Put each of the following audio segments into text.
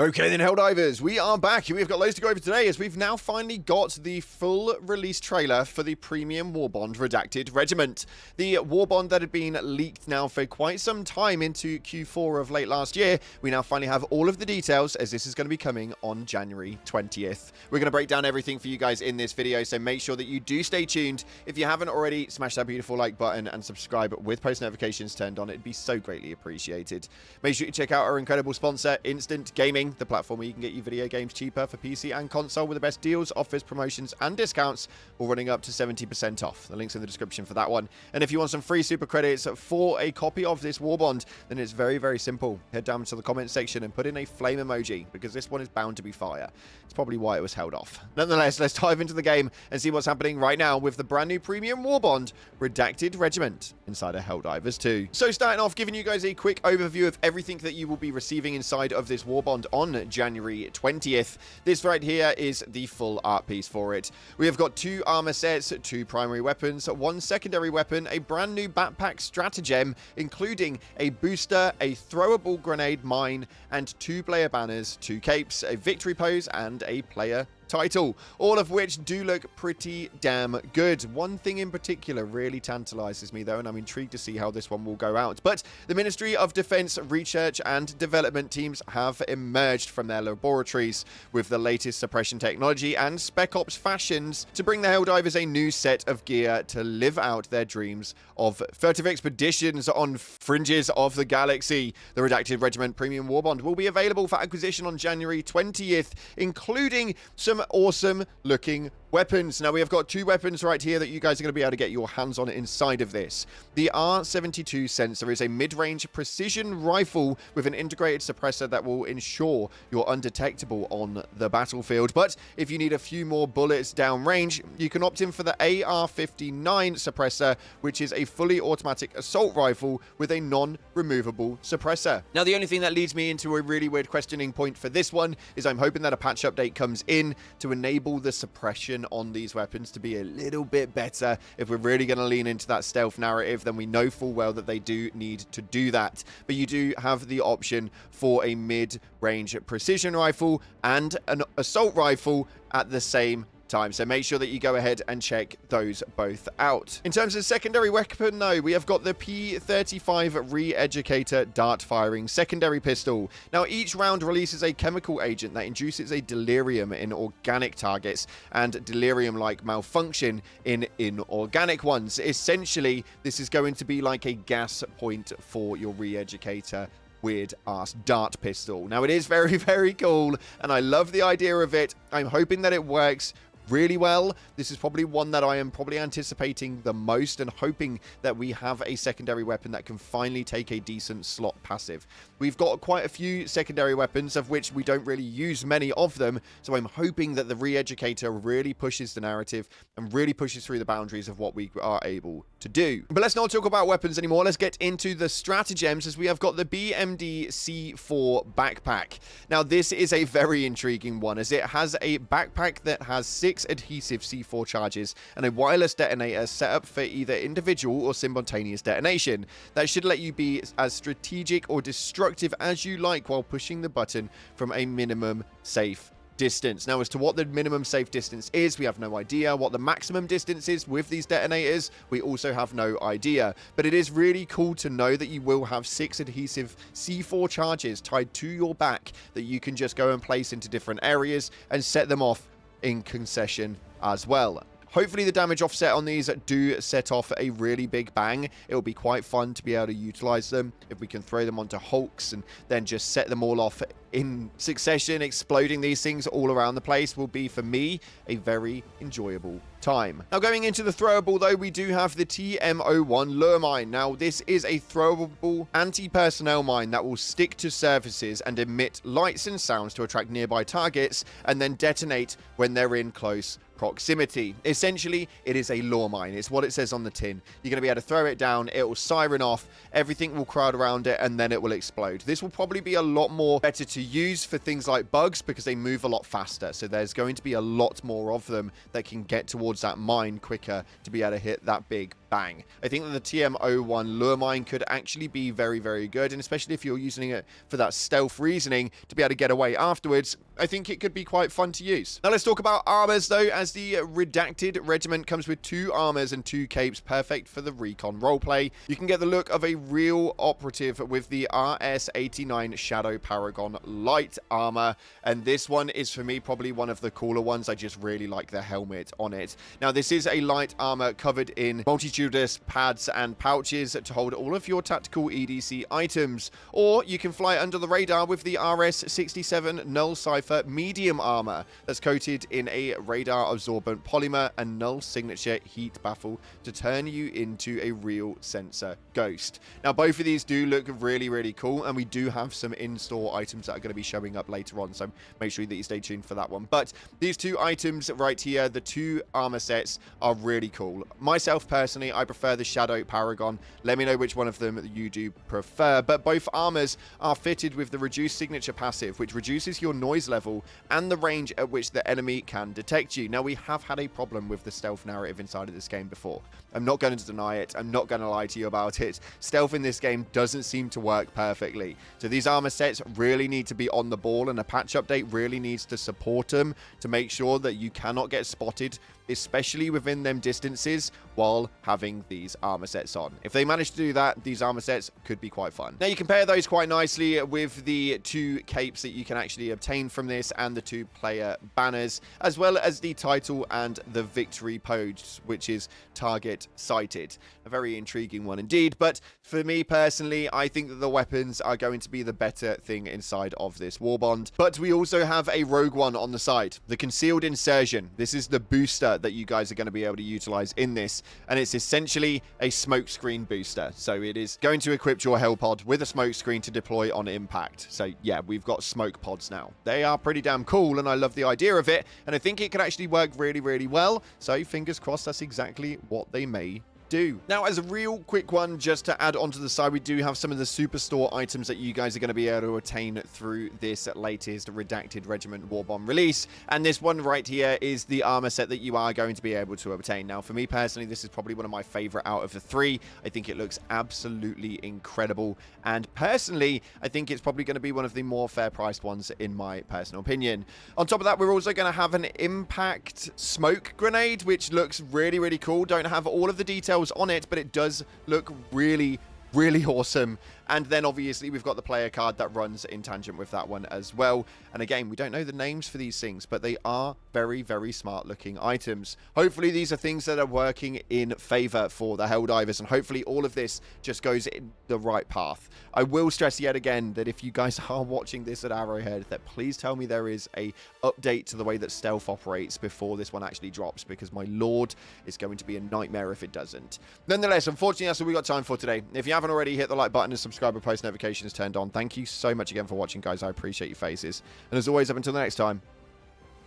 Okay then, Helldivers, we are back. We've got loads to go over today as we've now finally got the full release trailer for the premium Warbond Redacted Regiment. The Warbond that had been leaked now for quite some time into Q4 of late last year, we now finally have all of the details as this is going to be coming on January 20th. We're going to break down everything for you guys in this video, so make sure that you do stay tuned. If you haven't already, smash that beautiful like button and subscribe with post notifications turned on. It'd be so greatly appreciated. Make sure you check out our incredible sponsor, Instant Gaming, the platform where you can get your video games cheaper for PC and console with the best deals, offers, promotions, and discounts, all running up to 70% off. The link's in the description for that one. And if you want some free super credits for a copy of this Warbond, then it's very, very simple. Head down to the comment section and put in a flame emoji, because this one is bound to be fire. It's probably why it was held off. Nonetheless, let's dive into the game and see what's happening right now with the brand new premium Warbond Redacted Regiment inside of Helldivers 2. So starting off, giving you guys a quick overview of everything that you will be receiving inside of this Warbond on January 20th. This right here is the full art piece for it. We have got 2 armor sets, 2 primary weapons, 1 secondary weapon, a brand new backpack stratagem, including a booster, a throwable grenade mine, and 2 player banners, 2 capes, a victory pose, and a player title, all of which do look pretty damn good. One thing in particular really tantalizes me though, and I'm intrigued to see how this one will go out. But the Ministry of Defense research and development teams have emerged from their laboratories with the latest suppression technology and Spec Ops fashions to bring the Helldivers a new set of gear to live out their dreams of furtive expeditions on fringes of the galaxy. The Redacted Regiment Premium Warbond will be available for acquisition on January 20th, including some awesome looking weapons. Now we have got 2 weapons right here that you guys are going to be able to get your hands on inside of this. The R72 sensor is a mid-range precision rifle with an integrated suppressor that will ensure you're undetectable on the battlefield. But if you need a few more bullets downrange, you can opt in for the AR-59 suppressor, which is a fully automatic assault rifle with a non-removable suppressor. Now the only thing that leads me into a really weird questioning point for this one is I'm hoping that a patch update comes in to enable the suppression on these weapons to be a little bit better. If we're really going to lean into that stealth narrative, then we know full well that they do need to do that. But you do have the option for a mid-range precision rifle and an assault rifle at the same time, so make sure that you go ahead and check those both out. In terms of secondary weapon though, we have got the P35 Re-Educator dart firing secondary pistol. Now each round releases a chemical agent that induces a delirium in organic targets and delirium-like malfunction in inorganic ones. Essentially, this is going to be like a gas point for your Re-Educator weird ass dart pistol. Now it is very, very cool and I love the idea of it. I'm hoping that it works really well. This is probably one that I am probably anticipating the most and hoping that we have a secondary weapon that can finally take a decent slot passive. We've got quite a few secondary weapons of which we don't really use many of them, so I'm hoping that the Re-Educator really pushes the narrative and really pushes through the boundaries of what we are able to do. But let's not talk about weapons anymore. Let's get into the stratagems as we have got the BMD C4 backpack. Now this is a very intriguing one as it has a backpack that has 6 adhesive C4 charges and a wireless detonator set up for either individual or simultaneous detonation. That should let you be as strategic or destructive as you like while pushing the button from a minimum safe distance. Now, as to what the minimum safe distance is, we have no idea. What the maximum distance is with these detonators, we also have no idea. But it is really cool to know that you will have 6 adhesive C4 charges tied to your back that you can just go and place into different areas and set them off in concession as well. Hopefully the damage offset on these do set off a really big bang. It'll be quite fun to be able to utilize them if we can throw them onto hulks and then just set them all off in succession. Exploding these things all around the place will be, for me, a very enjoyable time. Now going into the throwable though, we do have the TM01 lure mine. Now this is a throwable anti-personnel mine that will stick to surfaces and emit lights and sounds to attract nearby targets and then detonate when they're in close proximity. Essentially, it is a lure mine. It's what it says on the tin. You're going to be able to throw it down, it will siren off, everything will crowd around it, and then it will explode. This will probably be a lot more better to use for things like bugs because they move a lot faster. So there's going to be a lot more of them that can get towards that mine quicker to be able to hit that big bang. I think that the TM01 lure mine could actually be very, very good, and especially if you're using it for that stealth reasoning to be able to get away afterwards, I think it could be quite fun to use. Now let's talk about armors though, as the Redacted Regiment comes with 2 armors and 2 capes, perfect for the recon roleplay. You can get the look of a real operative with the RS-89 Shadow Paragon light armor, and this one is for me probably one of the cooler ones. I just really like the helmet on it. Now this is a light armor covered in multitudinous pads and pouches to hold all of your tactical EDC items, or you can fly under the radar with the RS-67 Null Cypher medium armor that's coated in a radar absorbent polymer and null signature heat baffle to turn you into a real sensor ghost. Now both of these do look really, really cool, and we do have some in-store items that are going to be showing up later on, so make sure that you stay tuned for that one. But these 2 items right here, the 2 armor sets, are really cool. Myself personally, I prefer the Shadow Paragon. Let me know which one of them you do prefer, but both armors are fitted with the reduced signature passive, which reduces your noise level and the range at which the enemy can detect you. Now, we have had a problem with the stealth narrative inside of this game before. I'm not going to deny it. I'm not going to lie to you about it. Stealth in this game doesn't seem to work perfectly. So these armor sets really need to be on the ball, and a patch update really needs to support them to make sure that you cannot get spotted, especially within them distances, while having these armor sets on. If they manage to do that, these armor sets could be quite fun. Now, you compare those quite nicely with the 2 capes that you can actually obtain from this, and the 2 player banners, as well as the title and the victory pose, which is target sighted. A very intriguing one indeed, but for me personally, I think that the weapons are going to be the better thing inside of this Warbond. But we also have a rogue one on the side, the concealed insertion. This is the booster that you guys are going to be able to utilize in this, and it's essentially a smoke screen booster. So it is going to equip your hell pod with a smoke screen to deploy on impact. So yeah, we've got smoke pods now. They are pretty damn cool, and I love the idea of it, and I think it can actually work really, really well. So fingers crossed that's exactly what they may do. Now, as a real quick one, just to add onto the side, we do have some of the Superstore items that you guys are going to be able to attain through this latest Redacted Regiment Warbond release, and this one right here is the armor set that you are going to be able to obtain. Now, for me personally, this is probably one of my favorite out of the 3. I think it looks absolutely incredible, and personally, I think it's probably going to be one of the more fair-priced ones in my personal opinion. On top of that, we're also going to have an impact smoke grenade, which looks really, really cool. Don't have all of the details on it, but it does look really, really awesome. And then obviously we've got the player card that runs in tangent with that one as well. And again, we don't know the names for these things, but they are very, very smart looking items. Hopefully these are things that are working in favor for the Helldivers, and hopefully all of this just goes in the right path. I will stress yet again that if you guys are watching this at Arrowhead, that please tell me there is a update to the way that stealth operates before this one actually drops, because my lord, it's going to be a nightmare if it doesn't. Nonetheless, unfortunately, that's all we got time for today. If you haven't already, hit the like button and subscribe and post notifications turned on. Thank you so much again for watching, guys. I appreciate your faces. And as always, up until the next time,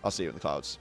I'll see you in the clouds.